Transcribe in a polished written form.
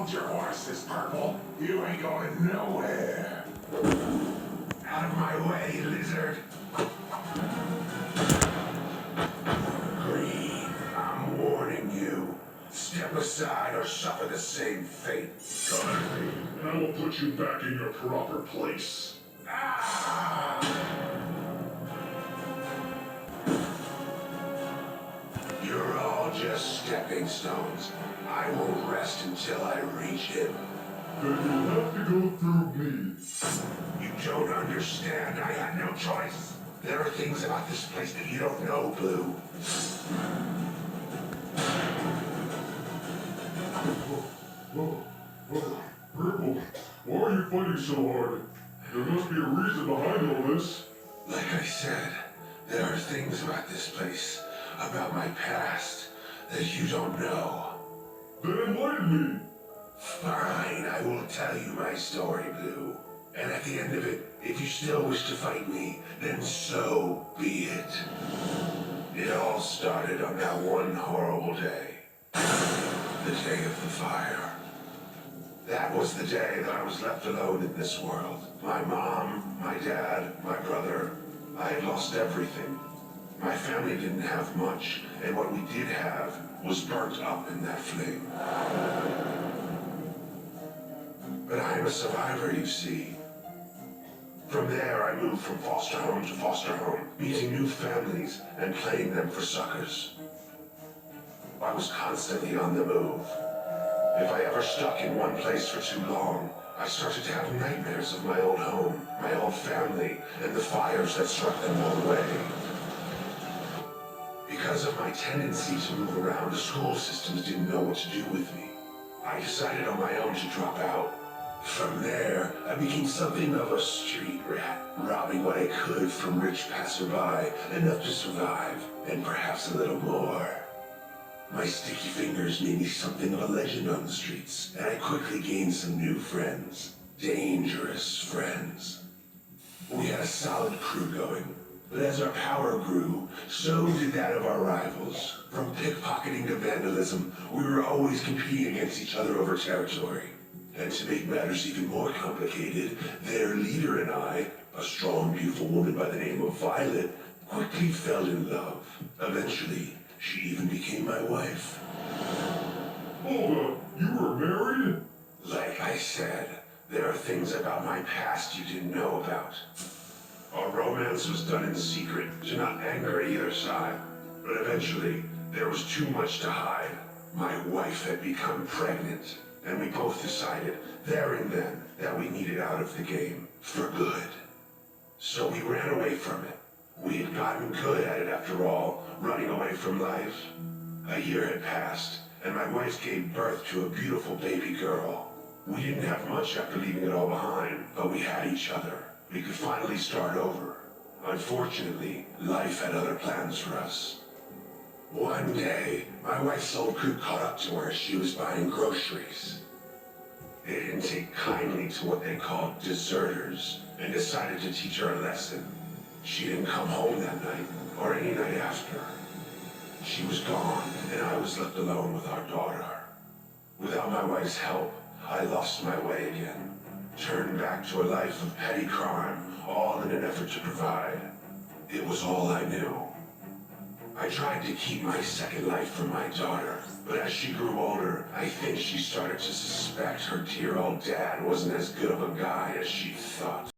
Hold your horses, Purple. You ain't going nowhere. Out of my way, lizard. Green, I'm warning you. Step aside or suffer the same fate. Guide me, and I will put you back in your proper place. You're all just stepping stones. I won't rest until I reach him. Then you'll have to go through me. You don't understand. I had no choice. There are things about this place that you don't know, Blue. Purple, why are you fighting so hard? There must be a reason behind all this. Like I said, there are things about this place, about my past, that you don't know. Then enlighten me. Fine, I will tell you my story, Blue. And at the end of it, if you still wish to fight me, then so be it. It all started on that one horrible day. The day of the fire. That was the day that I was left alone in this world. My mom, my dad, my brother, I had lost everything. My family didn't have much, and what we did have was burnt up in that flame. But I am a survivor, you see. From there, I moved from foster home to foster home, meeting new families and playing them for suckers. I was constantly on the move. If I ever stuck in one place for too long, I started to have nightmares of my old home, my old family, and the fires that struck them all away. Because of my tendency to move around, the school systems didn't know what to do with me. I decided on my own to drop out. From there, I became something of a street rat, robbing what I could from rich passerby, enough to survive, and perhaps a little more. My sticky fingers made me something of a legend on the streets, and I quickly gained some new friends. Dangerous friends. We had a solid crew going, but as our power grew, so did that of our rivals. From pickpocketing to vandalism, we were always competing against each other over territory. And to make matters even more complicated, their leader and I, a strong, beautiful woman by the name of Violet, quickly fell in love. Eventually, she even became my wife. Hold up, you were married? Like I said, there are things about my past you didn't know about. Our romance was done in secret to not anger either side. But eventually, there was too much to hide. My wife had become pregnant, and we both decided there and then that we needed out of the game for good. So we ran away from it. We had gotten good at it after all, running away from life. A year had passed, and my wife gave birth to a beautiful baby girl. We didn't have much after leaving it all behind, but we had each other. We could finally start over. Unfortunately, life had other plans for us. One day, my wife's old crew caught up to her as she was buying groceries. They didn't take kindly to what they called deserters, and decided to teach her a lesson. She didn't come home that night, or any night after. She was gone, and I was left alone with our daughter. Without my wife's help, I lost my way again. Turned back to a life of petty crime, all in an effort to provide. It was all I knew. I tried to keep my second life from my daughter, but as she grew older, I think she started to suspect her dear old dad wasn't as good of a guy as she thought.